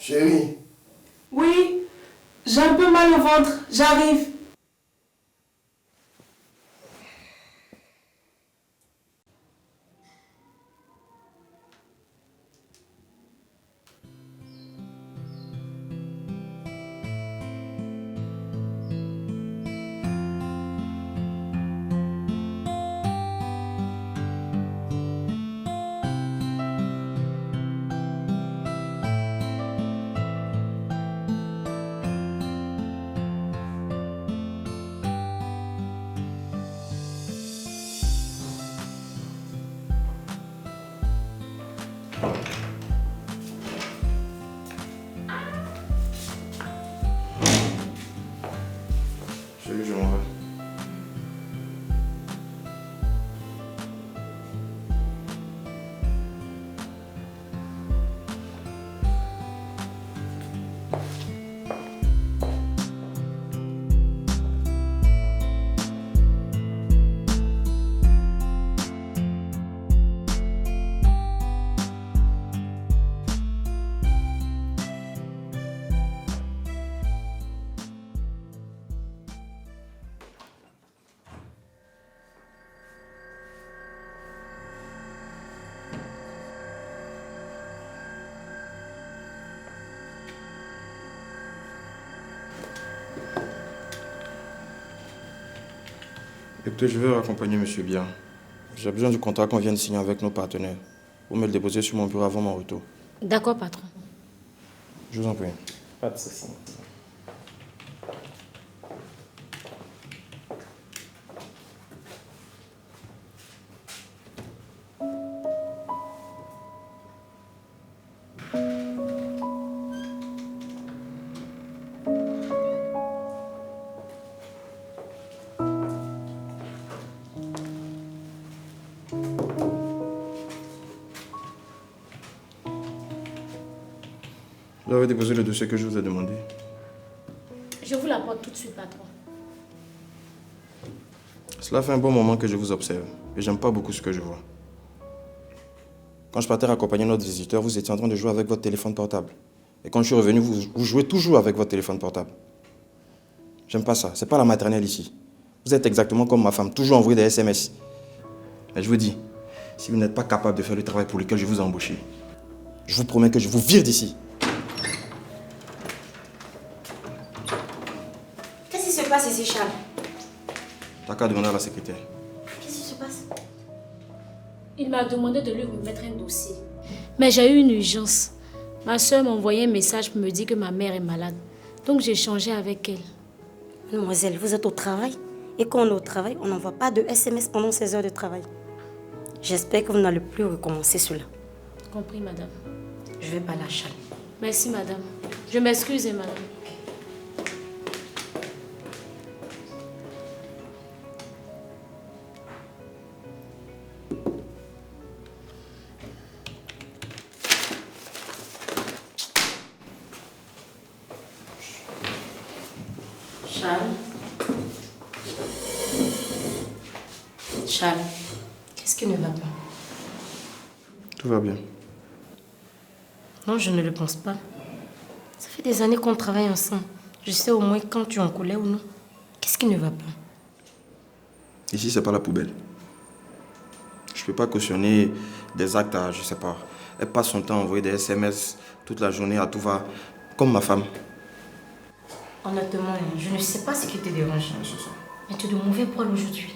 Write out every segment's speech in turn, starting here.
Chérie. Oui, j'ai un peu mal au ventre, j'arrive. Chérie, je m'en vais. Écoutez, je vais accompagner Monsieur Bien. J'ai besoin du contrat qu'on vient de signer avec nos partenaires. Vous me le déposez sur mon bureau avant mon retour. D'accord, patron. Je vous en prie. Pas de souci. Vous avez déposé le dossier que je vous ai demandé. Je vous l'apporte tout de suite, patron. Cela fait un bon moment que je vous observe et j'aime pas beaucoup ce que je vois. Quand je partais accompagner notre visiteur, vous étiez en train de jouer avec votre téléphone portable. Et quand je suis revenu, vous jouez toujours avec votre téléphone portable. J'aime pas ça. C'est pas la maternelle ici. Vous êtes exactement comme ma femme, toujours envoyer des SMS. Mais je vous dis, si vous n'êtes pas capable de faire le travail pour lequel je vous ai embauché, je vous promets que je vous vire d'ici. Qu'est-ce qui se passe ici, Charles? T'as qu'à demander à la secrétaire. Qu'est-ce qui se passe? Il m'a demandé de lui remettre un dossier. Mais j'ai eu une urgence. Ma soeur m'a envoyé un message pour me dire que ma mère est malade. Donc j'ai échangé avec elle. Mademoiselle, vous êtes au travail. Et quand on est au travail, on n'envoie pas de SMS pendant ces heures de travail. J'espère que vous n'allez plus recommencer cela. Compris, madame. Je vais parler à Charles. Merci, madame. Je m'excuse, madame. Charles. Charles, qu'est-ce qui ne va pas? Tout va bien. Non, je ne le pense pas. Ça fait des années qu'on travaille ensemble. Je sais au moins quand tu es en colère ou non. Qu'est-ce qui ne va pas? Ici, c'est pas la poubelle. Je peux pas cautionner des actes à, je sais pas. Elle passe son temps à envoyer des SMS toute la journée à tout va, comme ma femme. Honnêtement, je ne sais pas ce qui te dérange. Ouais, c'est ça. Mais tu es de mauvais poil aujourd'hui.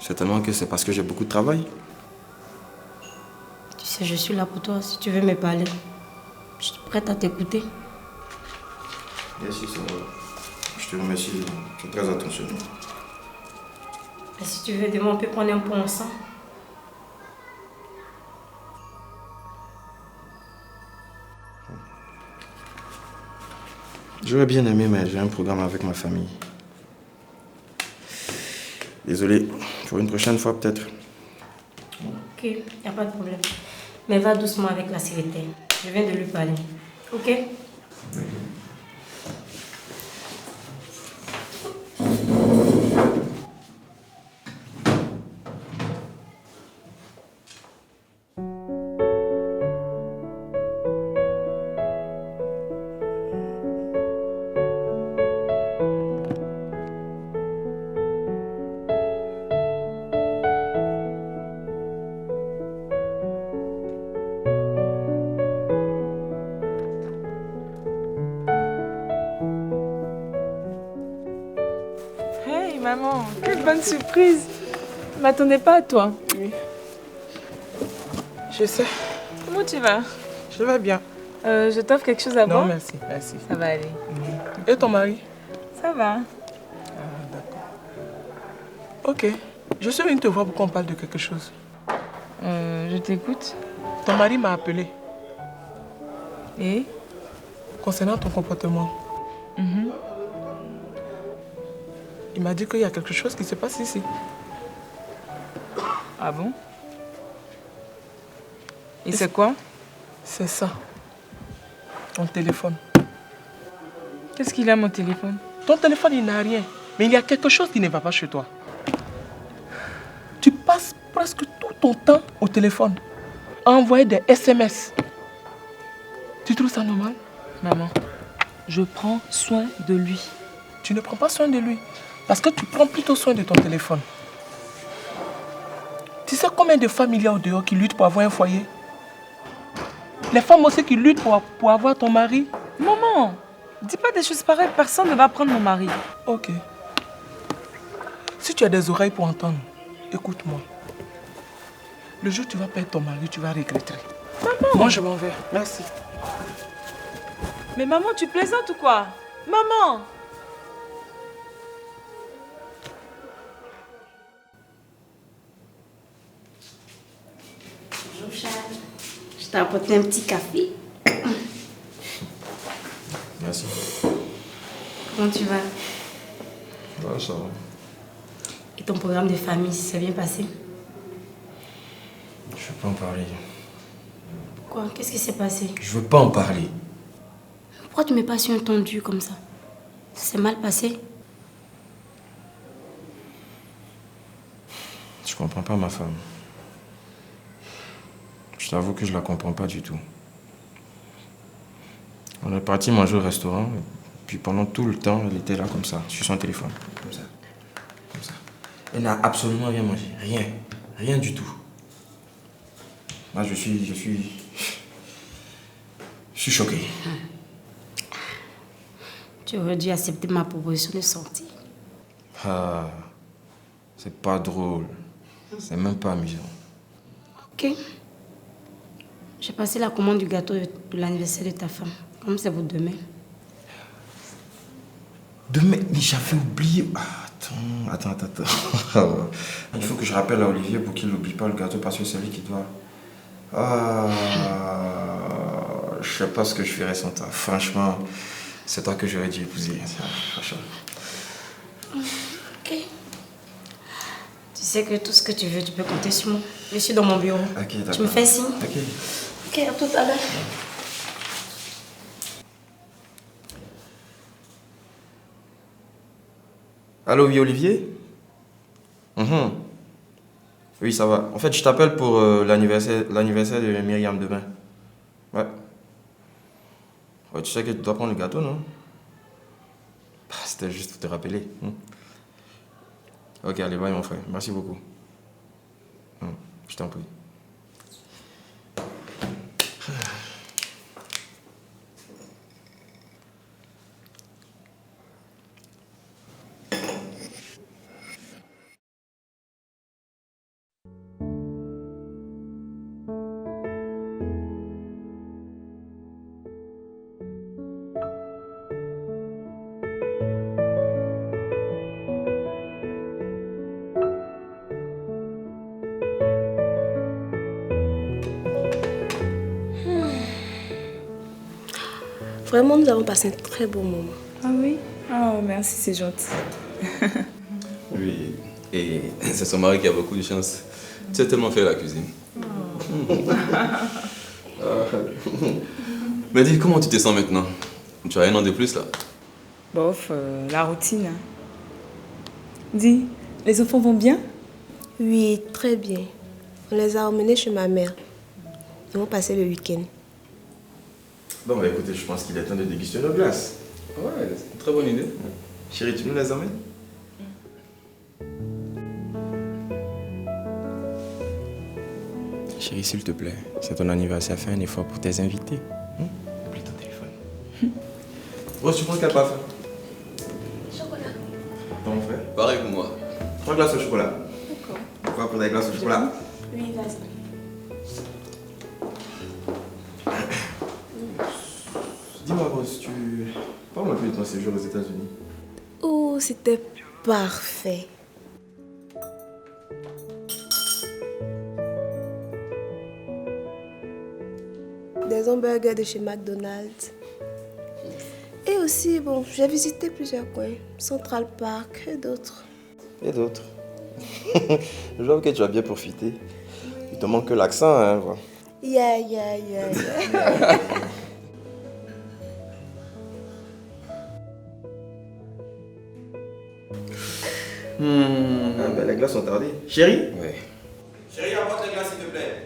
Certainement que c'est parce que j'ai beaucoup de travail. Tu sais, je suis là pour toi. Si tu veux me parler, je suis prête à t'écouter. Merci, ça va. Je te remercie. Tu es très attentionné. Et si tu veux, demain, on peut prendre un pot ensemble. J'aurais bien aimé, mais j'ai un programme avec ma famille. Désolé. Pour une prochaine fois, peut-être. Ok, il n'y a pas de problème. Mais va doucement avec la secrétaire. Je viens de lui parler. Ok? Maman, quelle bonne surprise. Je m'attendais pas à toi. Oui. Je sais. Comment tu vas? Je vais bien. Je t'offre quelque chose à boire? Non, merci, merci. Ça va aller. Et ton mari? Ça va. Ah, d'accord. Ok. Je suis venue te voir pour qu'on parle de quelque chose. Je t'écoute. Ton mari m'a appelé Et? concernant ton comportement. Il m'a dit qu'il y a quelque chose qui se passe ici. Ah bon? Et c'est quoi? C'est ça. Ton téléphone. Qu'est-ce qu'il a mon téléphone? Ton téléphone, il n'a rien. Mais il y a quelque chose qui ne va pas chez toi. Tu passes presque tout ton temps au téléphone à envoyer des SMS. Tu trouves ça normal? Maman, je prends soin de lui. Tu ne prends pas soin de lui. Parce que tu prends plutôt soin de ton téléphone. Tu sais combien de femmes il y a au dehors qui luttent pour avoir un foyer? Les femmes aussi qui luttent pour avoir ton mari. Maman, dis pas des choses pareilles, personne ne va prendre mon mari. Ok. Si tu as des oreilles pour entendre, écoute-moi. Le jour où tu vas perdre ton mari, tu vas regretter. Maman! Moi, je m'en vais. Merci. Mais maman, tu plaisantes ou quoi? Maman! Bonjour Charles. Je t'ai apporté un petit café. Merci. Comment tu vas? Ouais, ça va. Et ton programme de famille, ça s'est bien passé? Je veux pas en parler. Quoi? Qu'est-ce qui s'est passé? Je veux pas en parler. Pourquoi tu m'es pas si entendu comme ça? C'est mal passé? Je comprends pas ma femme. Je t'avoue que je la comprends pas du tout. On est parti manger au restaurant, et puis pendant tout le temps, elle était là comme ça, sur son téléphone. Comme ça. Comme ça. Elle n'a absolument rien mangé. Rien. Rien du tout. Moi, je suis choqué. Tu aurais dû accepter ma proposition de sortie. Ah, c'est pas drôle. C'est même pas amusant. Ok. J'ai passé la commande du gâteau de l'anniversaire de ta femme. Comme c'est pour demain. Demain, mais j'avais oublié. Ah, attends. Il faut que je rappelle à Olivier pour qu'il n'oublie pas le gâteau parce que c'est lui qui doit. Ah, je sais pas ce que je ferais sans toi. Franchement, c'est toi que j'aurais dû épouser. Franchement. Ok. Tu sais que tout ce que tu veux, tu peux compter sur moi. Je suis dans mon bureau. Ok, d'accord. Tu me fais signe? Ok. Ok, à tout à l'heure. Allô, oui, Olivier? Oui, ça va. En fait, je t'appelle pour l'anniversaire de Myriam demain. Ouais. Ouais, tu sais que tu dois prendre le gâteau, non? C'était juste pour te rappeler. Ok, allez, bye, mon frère. Merci beaucoup. Je t'en prie. Vraiment, nous avons passé un très beau moment. Ah oui? Oh, merci, c'est gentil. Oui, et c'est son mari qui a beaucoup de chance. Tu sais tellement faire la cuisine. Mais dis, comment tu te sens maintenant? Tu as un an de plus là? Bof, la routine. Dis, les enfants vont bien? Oui, très bien. On les a emmenés chez ma mère. Ils vont passer le week-end. Bon, bah écoutez, je pense qu'il est temps de déguster nos glaces. Ouais, c'est une très bonne idée. Chérie, tu nous les emmènes? Chérie, s'il te plaît, c'est ton anniversaire, fais un effort pour tes invités. Oublie ton téléphone. Rose, tu prends quelle parfum? Chocolat. Ton frère? Pareil pour moi. 3 glaces au chocolat. D'accord. On va prendre des glaces au chocolat. Oui, vas-y. Dis-moi, Rose, parle-moi un peu de ton séjour aux États-Unis. Oh, c'était parfait. Des hamburgers de chez McDonald's. Et aussi, bon, j'ai visité plusieurs coins. Central Park et d'autres. Et d'autres. Je vois que tu as bien profité. Il te manque que l'accent, hein, voilà. Yeah. Ah, ben, les glaces sont tardées. Chérie? Oui. Chérie, apporte les glaces, s'il te plaît.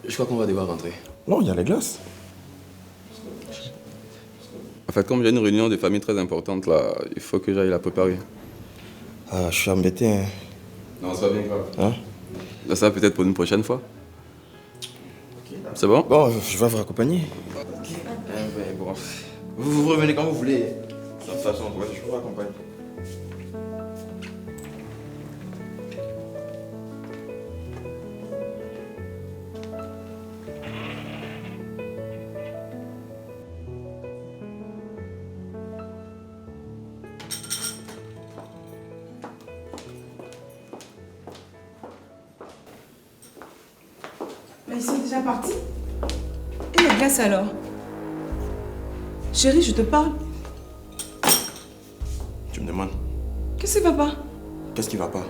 Je crois qu'on va devoir rentrer. Non, il y a les glaces. En fait, comme j'ai une réunion de famille très importante là, il faut que j'aille la préparer. Ah, je suis embêté, hein. Non, ça va bien grave. Hein? Ça sera peut-être pour une prochaine fois. C'est bon? Bon, je vais vous raccompagner. Bon. Vous revenez quand vous voulez. De toute façon, je vous raccompagne. Mais ils sont déjà partis? Et les glaces alors? Chérie, je te parle. Tu me demandes, Qu'est-ce qui va pas? qu'est-ce qui va pas?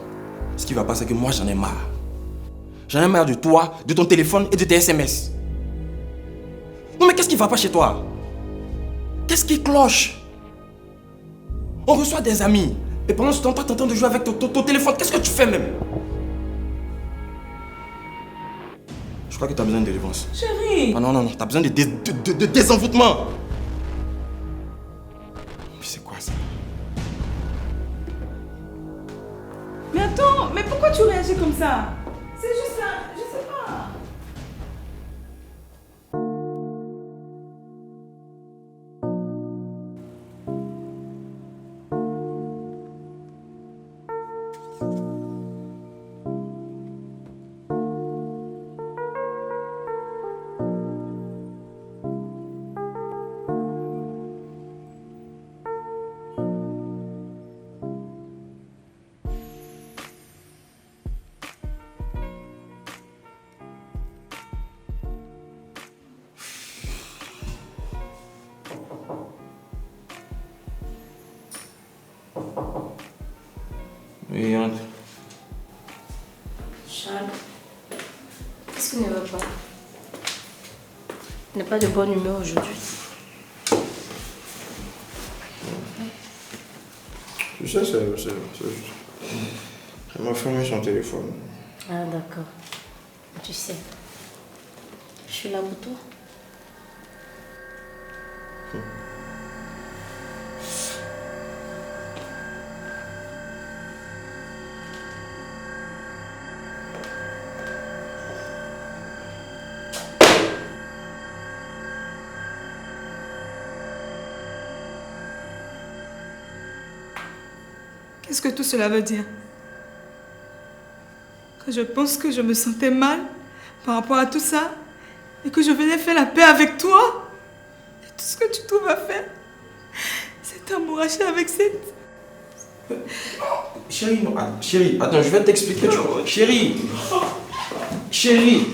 Ce qui va pas, c'est que moi, j'en ai marre. J'en ai marre de toi, de ton téléphone et de tes SMS. Non, mais qu'est-ce qui va pas chez toi? Qu'est-ce qui cloche? On reçoit des amis. Et pendant ce temps, toi, t'es en train de jouer avec ton téléphone. Qu'est-ce que tu fais même? Je crois que t'as besoin de délivrance. Chérie! Ah non, t'as besoin de désenvoûtement. Mais c'est quoi ça? Mais attends, mais pourquoi tu réagis comme ça? C'est juste ça, je sais pas. Oui, entre. Charles, qu'est-ce qui ne va pas? Il n'a pas de bonne humeur aujourd'hui. Tu sais, elle m'a fermé son téléphone. Ah, d'accord. Tu sais, je suis là pour toi. Qu'est-ce que tout cela veut dire? Que je pense que je me sentais mal par rapport à tout ça et que je venais faire la paix avec toi? Et tout ce que tu trouves à faire, c'est t'amouracher avec cette... Chérie, non, chérie, attends, je vais t'expliquer. Chérie! Chérie!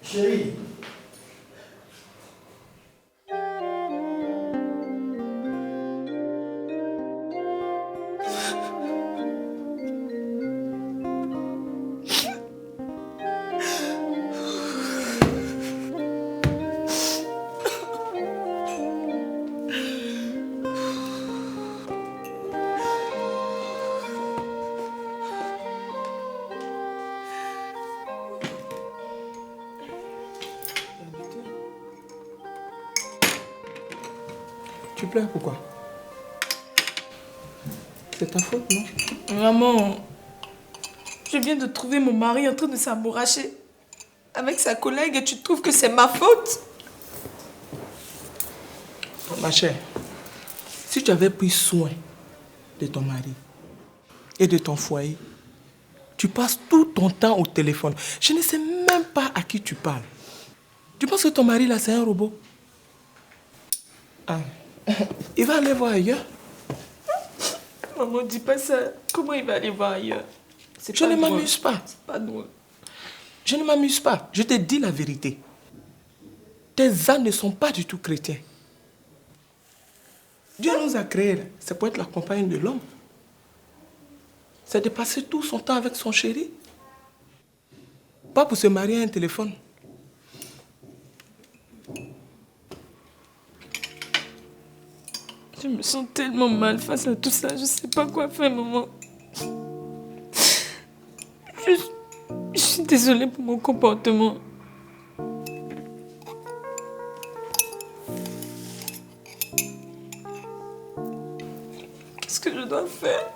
Chérie! Tu pleures pourquoi? C'est ta faute, non? Maman, je viens de trouver mon mari en train de s'amouracher avec sa collègue et tu trouves que c'est ma faute? Ma chère, si tu avais pris soin de ton mari et de ton foyer, tu passes tout ton temps au téléphone. Je ne sais même pas à qui tu parles. Tu penses que ton mari là, c'est un robot? Ah. Il va aller voir ailleurs. Maman, dis pas ça. Comment il va aller voir ailleurs? Je ne m'amuse pas. C'est pas drôle. Je ne m'amuse pas. Je te dis la vérité. Tes âmes ne sont pas du tout chrétiens. Dieu nous a créés, c'est pour être la compagne de l'homme. C'est de passer tout son temps avec son chéri. Pas pour se marier à un téléphone. Je me sens tellement mal face à tout ça. Je sais pas quoi faire, maman. Je suis désolée pour mon comportement. Qu'est-ce que je dois faire?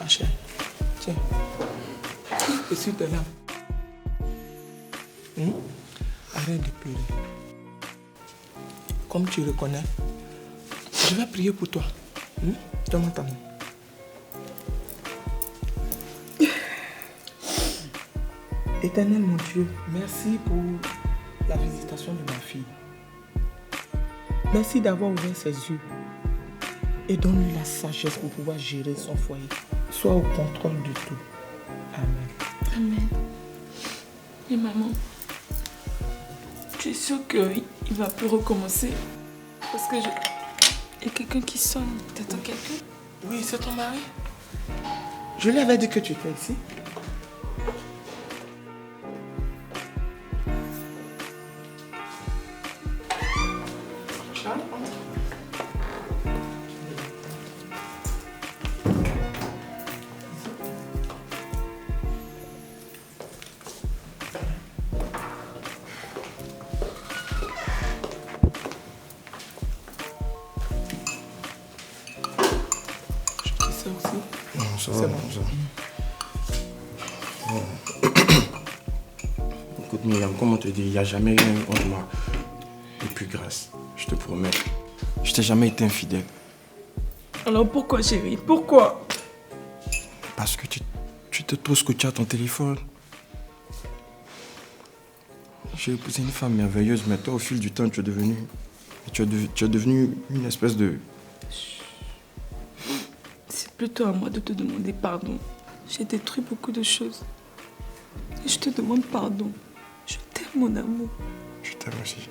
Ma chérie, tiens. Essuie tes larmes. Arrête de pleurer. Comme tu reconnais, je vais prier pour toi. Donne-moi ta main. Éternel mon Dieu, merci pour la visitation de ma fille. Merci d'avoir ouvert ses yeux et donne-lui la sagesse pour pouvoir gérer son foyer. Sois au contrôle de tout. Amen. Amen. Et maman, tu es sûre qu'il va plus recommencer? Parce que il y a quelqu'un qui sonne. T'attends quelqu'un? Oui, c'est ton mari. Je lui avais dit que tu étais ici. Charles, entre. Aussi. Non, ça C'est va, bon. ça va. Écoute, Myriam, comment te dire, il n'y a jamais rien eu entre moi. Et puis, grâce, je te promets, je t'ai jamais été infidèle. Alors pourquoi, chérie? Pourquoi? Parce que tu te trouves scotché à ton téléphone. J'ai épousé une femme merveilleuse, mais toi, au fil du temps, tu es devenu une espèce de... C'est plutôt à moi de te demander pardon. J'ai détruit beaucoup de choses. Et je te demande pardon. Je t'aime, mon amour. Je t'aime aussi.